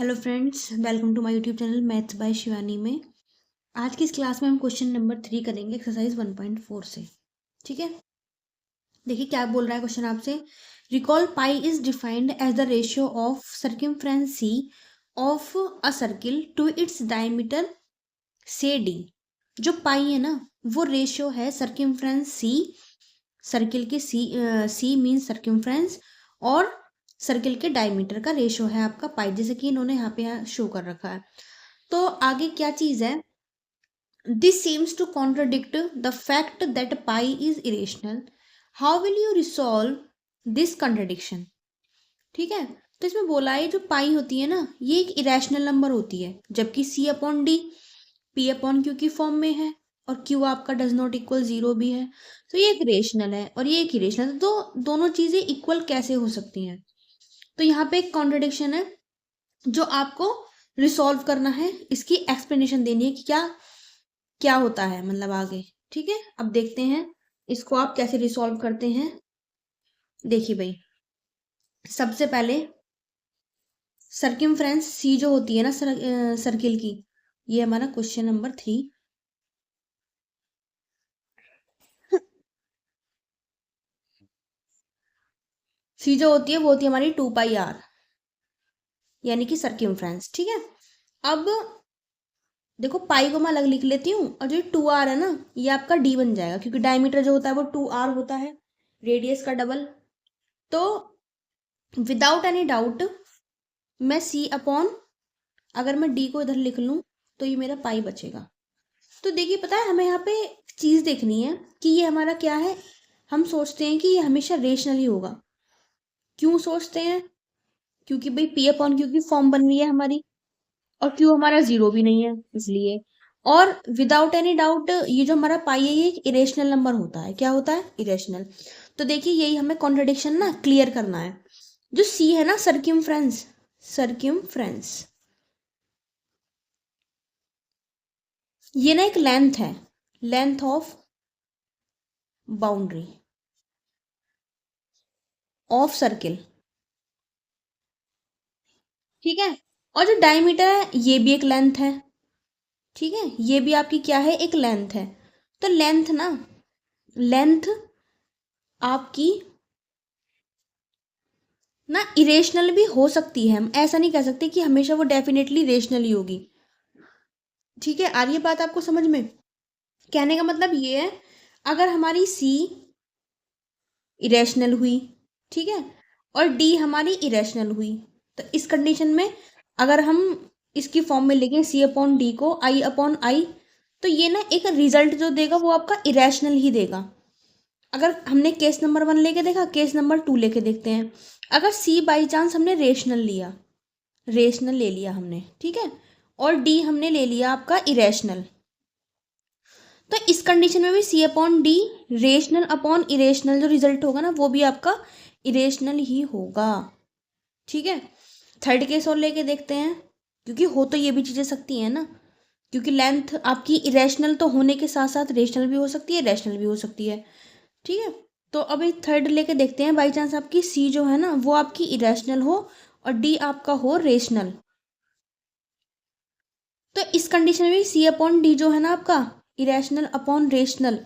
Hello friends, welcome to my YouTube channel maths by Shivani में। आज की इस क्लास में हम क्वेश्चन नंबर 3 करेंगे एक्सरसाइज 1.4 से। ठीक है, देखिए क्या बोल रहा है क्वेश्चन आपसे। Recall pi is defined as the ratio of circumference C of a circle to its diameter से डी। जो पाई है ना, वो रेशियो है सर्कमफ्रेंस सी, सर्किल के सी मीन सर्कमफ्रेंस, और सर्किल के डायमीटर का रेशियो है आपका पाई, जैसे कि इन्होंने यहाँ पे शो कर रखा है। तो आगे क्या चीज है, this seems to contradict the fact that pi is irrational. How will you resolve this contradiction. ठीक है, तो इसमें बोला है जो पाई होती है ना, ये एक इरेशनल नंबर होती है, जबकि C upon D P upon Q की फॉर्म में है, और क्यू आपका डज नॉट इक्वल जीरो भी है। तो ये एक रेशनल है और ये एक इरेशनल, तो दोनों चीजें इक्वल कैसे हो सकती हैं। तो यहाँ पे एक कॉन्ट्रडिक्शन है जो आपको रिसॉल्व करना है, इसकी एक्सप्लेनेशन देनी है कि क्या क्या होता है मतलब आगे। ठीक है, अब देखते हैं इसको आप कैसे रिसॉल्व करते हैं। देखिए भाई, सबसे पहले सर्कमफ्रेंस सी जो होती है ना सर्किल की, ये हमारा क्वेश्चन नंबर 3। सी जो होती है वो होती है हमारी 2 पाई आर, यानी कि सर्कमफ्रेंस। ठीक है, अब देखो पाई को मैं अलग लिख लेती हूँ, और जो 2 आर है ना, ये आपका डी बन जाएगा, क्योंकि डायमीटर जो होता है वो 2 आर होता है, रेडियस का डबल। तो विदाउट एनी डाउट मैं सी अपॉन, अगर मैं डी को इधर लिख लूँ तो ये मेरा पाई बचेगा। तो देखिए, पता है हमें यहाँ पे चीज देखनी है कि ये हमारा क्या है। हम सोचते हैं कि ये हमेशा रेशनल ही होगा। क्यों सोचते हैं? क्योंकि भाई पी अपॉन क्यू की फॉर्म बन रही है हमारी, और क्यू हमारा जीरो भी नहीं है इसलिए। और विदाउट एनी डाउट ये जो हमारा पाई है ये एक इरेशनल नंबर होता है। क्या होता है? इरेशनल। तो देखिए, यही हमें कॉन्ट्रडिक्शन ना क्लियर करना है। जो सी है ना, सर्कमफ्रेंस, सर्कमफ्रेंस ये ना एक लेंथ है, length of boundary of circle. ठीक है, और जो डायमीटर है ये भी एक लेंथ है। ठीक है, ये भी आपकी क्या है? एक लेंथ है। तो लेंथ ना, लेंथ आपकी ना इरेशनल भी हो सकती है। हम ऐसा नहीं कह सकते कि हमेशा वो डेफिनेटली रेशनल ही होगी। ठीक है, आ रही है बात आपको समझ में? कहने का मतलब ये है, अगर हमारी सी इरेशनल हुई, ठीक है, और डी हमारी इरेशनल हुई, तो इस कंडीशन में अगर हम इसकी फॉर्म में लिखें सी अपॉन डी को आई अपॉन आई, तो ये ना एक रिजल्ट जो देगा वो आपका इरेशनल ही देगा। अगर हमने केस नंबर 1 लेके देखा, केस नंबर 2 लेके देखते हैं। अगर सी बाई चांस हमने रेशनल लिया, रेशनल ले लिया हमने, ठीक है, और डी हमने ले लिया आपका इरेशनल, तो इस कंडीशन में भी C upon D rational upon irrational जो रिजल्ट होगा ना, वो भी आपका इरेशनल ही होगा। ठीक है, थर्ड केस और लेके देखते हैं, क्योंकि हो तो ये भी चीजें सकती हैं ना, क्योंकि लेंथ आपकी इरेशनल तो होने के साथ साथ रेशनल भी हो सकती है, रैशनल भी हो सकती है। ठीक है, तो अभी थर्ड लेके देखते हैं, बाई चांस आपकी सी जो है ना वो आपकी इरेशनल हो और डी आपका हो रेशनल, तो इस कंडीशन में भी सी अपॉन डी जो है ना आपका इरेशनल अपॉन रेशनल,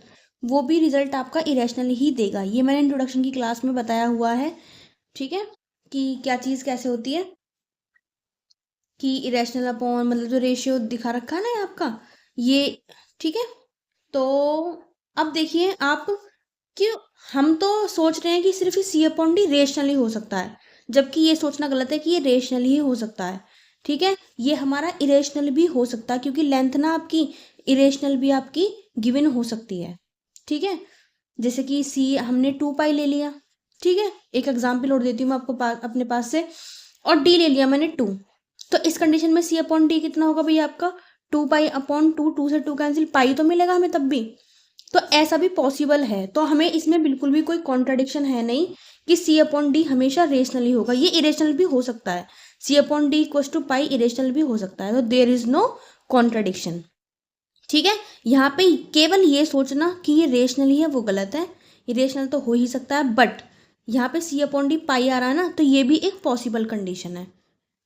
वो भी रिजल्ट आपका इरेशनल ही देगा। ये मैंने इंट्रोडक्शन की क्लास में बताया हुआ है। ठीक है, कि क्या चीज कैसे होती है, कि इरेशनल अपॉन मतलब जो रेशियो दिखा रखा है ना ये आपका, ये। ठीक है, तो अब देखिए आप कि हम तो सोच रहे हैं कि सिर्फ सी अपॉन डी रेशनल ही हो सकता है, जबकि ये सोचना गलत है कि ये रेशनल ही हो सकता है। ठीक है, ये हमारा इरेशनल भी हो सकता है, क्योंकि लेंथ ना आपकी इरेशनल भी आपकी गिवन हो सकती है। ठीक है, जैसे कि सी हमने 2 पाई ले लिया, ठीक है, एक एग्जाम्पल और देती हूँ मैं आपको अपने पास से, और डी ले लिया मैंने 2। तो इस कंडीशन में सी अपॉन डी कितना होगा भैया आपका? 2 पाई अपॉन 2, 2 से 2 कैंसिल, पाई तो मिलेगा हमें तब भी। तो ऐसा भी पॉसिबल है, तो हमें इसमें बिल्कुल भी कोई कॉन्ट्राडिक्शन है नहीं कि सी अपॉन डी हमेशा रेशनल ही होगा। ये इरेशनल भी हो सकता है, C upon D equal to pi irrational भी हो सकता है, तो देर इज नो कॉन्ट्राडिक्शन। ठीक है, यहाँ पे केवल ये सोचना कि ये रेशनल ही है वो गलत है। इरेशनल तो हो ही सकता है, बट यहाँ पे सी अपॉन डी पाई आ रहा है ना, तो ये भी एक पॉसिबल कंडीशन है।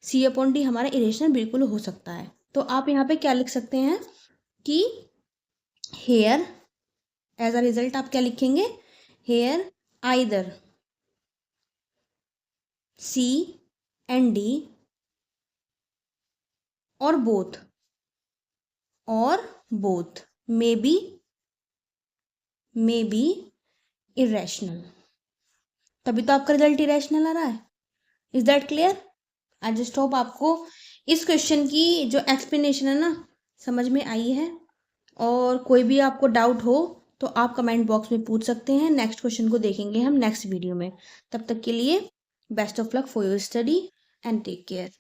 C/D हमारा इरेशनल बिल्कुल हो सकता है। तो आप यहाँ पे क्या लिख सकते हैं कि हेयर एज अ रिजल्ट आप क्या लिखेंगे, हेयर आइदर C/D और बोथ मे बी इरेशनल, तभी तो आपका रिजल्ट इरेशनल आ रहा है। Is that clear? I just hope आपको इस क्वेश्चन की जो एक्सप्लेनेशन है ना समझ में आई है, और कोई भी आपको डाउट हो तो आप कमेंट बॉक्स में पूछ सकते हैं। नेक्स्ट क्वेश्चन को देखेंगे हम नेक्स्ट वीडियो में। तब तक के लिए best of luck for your study and take care.